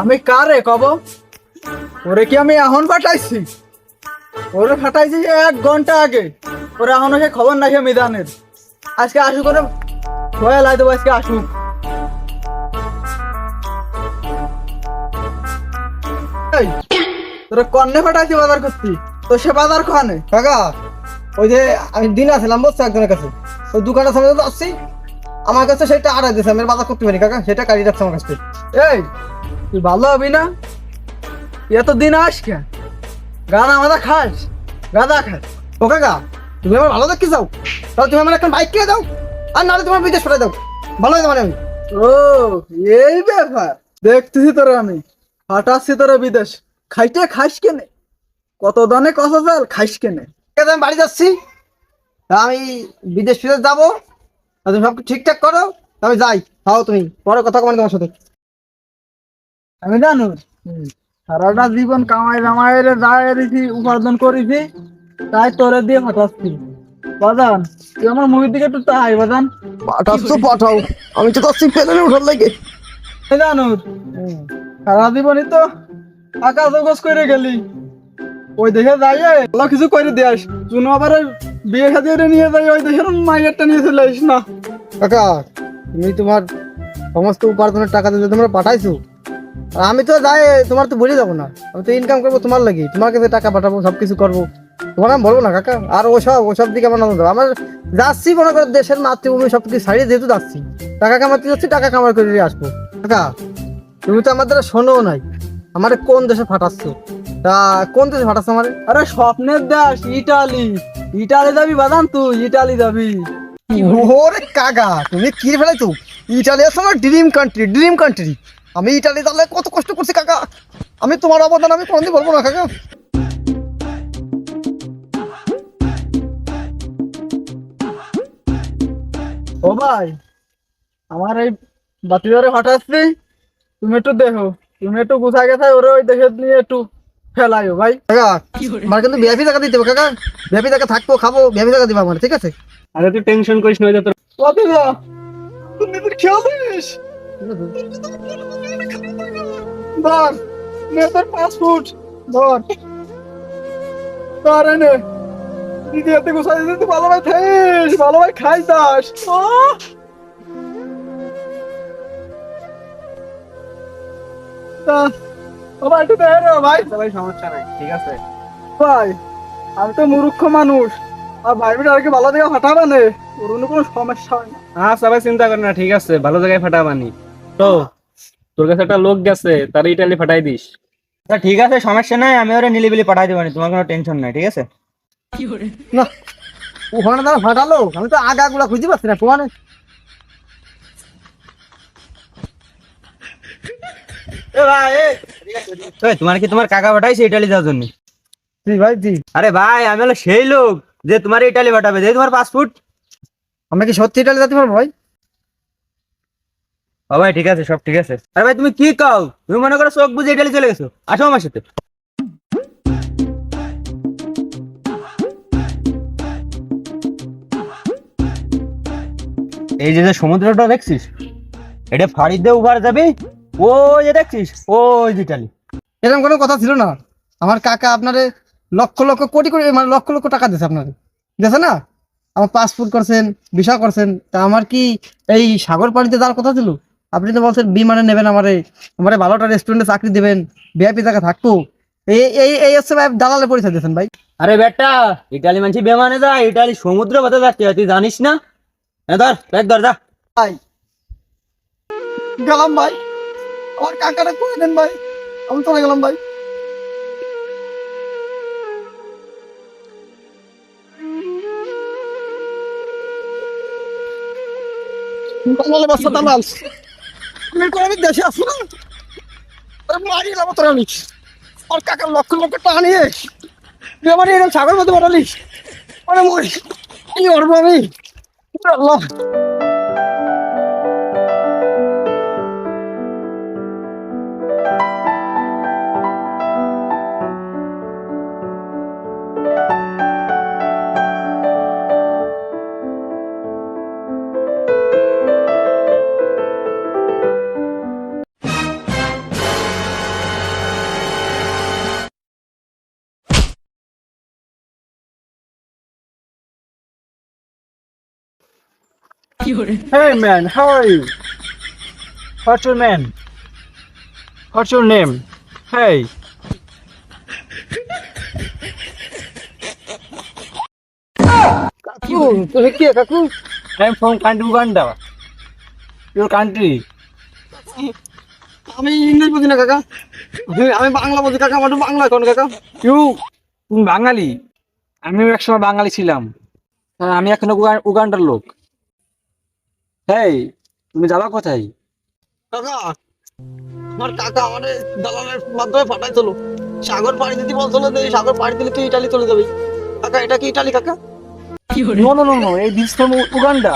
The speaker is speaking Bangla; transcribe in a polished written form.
আমি কারে কব? ওরে কি আমি এখন ফাটাইছি? ওরে ফাটাইছি 1 ঘন্টা আগে। ওরে এখনো সে খবর নাই সে মিদানের। আজকে আসুক, করে ভয় লাই দেবো, আজকে আসুক। এই, তোরে কন্নে ফাটাইছি বাজার করছি, তো সে বাজার খানে কাকা, ওই যে আমি দিন আসলাম বুঝছো একজনের কাছে, ওই দোকানের সামনে তো আসছি, আমার কাছে সেটা আড়াই দিয়েছে, আমি বাজার করতে পারি কাকা, সেটা কাটি রাখছে আমার কাছে। এই, তুই ভালো হবি না? এত দিন আসকে গাদা মাদা খাস, গাদা খাস। ও কাকা, তুমি আমার ভালো দেখতে চাও, তাহলে তুমি আমার একটা বাইক কিনে দাও, আর নাহলে তোমার বিদেশ পাঠাই দাও, ভালো হয়ে যাবে আমি। ও, এই ব্যাপার। দেখতেছি তোরা আমি ফাটাচ্ছি তোরা বিদেশ। খাইতে খাস কেনে? কত দানে কত চাল খাইস কেনে? ঠিক আছে, আমি বাড়ি যাচ্ছি, তা আমি বিদেশ ফিরে যাবো, আর তুমি সব ঠিকঠাক করো, তা আমি যাই। তাও তুমি পরে কথা কমানি তোমার সাথে। আমি জানো সারাটা জীবন কামাই জামাইরে যায় রেখি, উপার্জন করেছি, তাই তোরে দিয়ে ফাটাচ্ছি। বাজান, তুই আমার মুভির দিকে একটু তাই বাজান। পাঠাচ্ছ পাঠাও, আমি তো যাচ্ছি প্লেনে উঠার লাগে। আমি জানো সারা জীবনই তো আকাশ জগজ করে গেলি, ওই দেখে যাই ভালো কিছু করে দিয়াস। চুনো আবার বিয়ে সাজিয়ে নিয়ে যাই, ওই দেখে মাইয়ারটা নিয়ে চলে আসিস না। কাকা, তুমি তোমার সমস্ত উপার্জনের টাকা দিলে তোমরা পাঠাইছো, আর আমি তো যাই, তোমার তো বলে যাবো না, আমি তো ইনকাম করবো তোমার লাগি, তোমার কাছে টাকা পাঠাবো, সবকিছু করবো, তোমার আমি বলবো না কাকা। আর ওসব দিকে আমার নজর, আমার যাচ্ছি মনে করো দেশের মাতৃভূমি সবকিছু ছাড়িয়ে যেহেতু যাচ্ছি, টাকা কামাতে যাচ্ছি, টাকা কামাই করে নিয়ে আসবো। কাকা, তুমি তো আমার দ্বারা শোনো নাই, আমার কোন দেশে ফাটাচ্ছ, তা কোন দেশে ফাটাচ্ছ আমার? আরে স্বপ্নের দেশ ইটালি। ইটালি যাবি বাদাম, তুই ইটালি যাবি? ওরে কাকা, তুমি কি ফেলাইছো? ইটালি আছে আমার ড্রিম কান্ট্রি, ড্রিম কান্ট্রি। আমি ইটালি তাহলে কত কষ্ট করছি কাকা, আমি তোমার অবদান আমি কোনোদিন বলবো না কাকা। ও ভাই, আমার এই বাতিদারে ফাটাচ্ছি, তুমি একটু দেখো, তুমি একটু গুছা গেছে ওরে ওই দেখে নিয়ে একটু ফেলাইও ভাই। কাকা, আমার কিন্তু ভিআইপি টাকা দিতে হবে কাকা, ভিআইপি টাকা থাকবো, খাবো, ভিআইপি টাকা দিবা আমার, ঠিক আছে? আরে তুই টেনশন করিস না, ওই যে তোর বাতিদা, তুমি তোর খেয়াল দিস। ধর, নে তোর পাসপোর্ট ধর, ধর এনে দিদি হাতে গুছাই দিতে, তুই ভালো ভাই খাইস, ভালো ভাই খাই দাস। ও ভাই একটু দেখে রে ভাই। ভাই সমস্যা নাই, ঠিক আছে। ভাই, আমি তো মূর্খ মানুষ, আর ভাই বিটা আর কি ভালো দিকে ফাটাবে না, ওর অন্য কোনো সমস্যা হয় না। আচ্ছা ভাই, চিন্তা কর না, ঠিক আছে, ভালো জায়গায় ফাটাবানি। তো তোর কাছে একটা লোক গেছে, তার ইটালি ফাটাই দিস। তা ঠিক আছে, সমস্যা নাই, আমি ওরা নিলিবিলি পাঠাই দেবানি, তোমার কোনো টেনশন নাই, ঠিক আছে? না, ওখানে তারা ফাটালো, আমি তো আগাগুলা খুঁজে পাচ্ছি না তোমার। এই, তোমার কি তোমার কাকা পাঠাইছে ইটালি যাওয়ার জন্য? জি ভাই জি। আরে ভাই, আমি হলো সেই লোক যে তোমার ইটালি পাঠাবে, যে তোমার পাসপোর্ট। আমরা কি সত্যি ইটালি যেতে পারবো ভাই? ও ভাই, ঠিক আছে, সব ঠিক আছে। আরে ভাই, তুমি কি কও? তুমি মনে করো চোখ বুঝে ইটালি চলে গেছো, আসো আমার সাথে। এই যে যে সমুদ্রটা দেখছিস, এটা ফাড়ি দিয়ে উবার যাবি, ওই যে দেখছিস, ওই যে ইটালি। এরকম কোনো কথা ছিল না, আমার কাকা আপনারে লক্ষ লক্ষ কোটি কোটি মানে লক্ষ লক্ষ টাকা দিয়েছে আপনারে, দিয়েছে না? আমার পাসপোর্ট করছেন, ভিসা করছেন, তা আমার কি এই সাগর পানিতে যাওয়ার কথা ছিল? আপনি তো বলছেন বিমানে নেবেন আমারে, আমারে ভালোটা রেস্টুরেন্টে চাকরি দেবেন, ভিআইপি জায়গা থাকবো, এই এই এই হচ্ছে ভাই দালালের পরিচয় দিয়েছেন ভাই। আরে বেটা, ইটালি মানছি বেমানে যায়, ইটালি সমুদ্র পথে যাচ্ছে, তুই জানিস না? ধর ব্যাগ ধর, যা। ভাই গেলাম ভাই, আমার কাকাটা করে দেন ভাই, আমি চলে গেলাম ভাই। দালালে বাচ্চা দালাল, আমি কোনোদিন দেশে আসবো না, মারি এলাম তোর আমি, আর কাকার লক্ষ লক্ষ টাকা নিয়ে তুই আমার এরকম সাগর মধ্যে পাঠালিস, মানে মরি কি করবো আমি? আল্লাহ। Hey man, how are you? What's your name? What's your name? Hey. কাকু তুমি কে কাকু? I'm from country Uganda. Your country. আমি ইংলিশ বুঝি না কাকা, আমি বাংলা বুঝি কাকা, আমার বাংলা কোন কাকা? তুমি বাঙালি? আমিও একসময় বাঙালি ছিলাম। আমি এখন উগান্ডার লোক। হেই, তুমি যাবা কোথায়? কাকা আমার কাকা আমার দালালের মাধ্যমে পাঠাইছিল, সাগর পাড়ি দিতে বলছিল যে সাগর পাড়ি দিলে তুই ইটালি চলে যাবি। কাকা এটা কি ইটালি কাকা? নো নো নো নো, এই দিস ফ্রম উগান্ডা।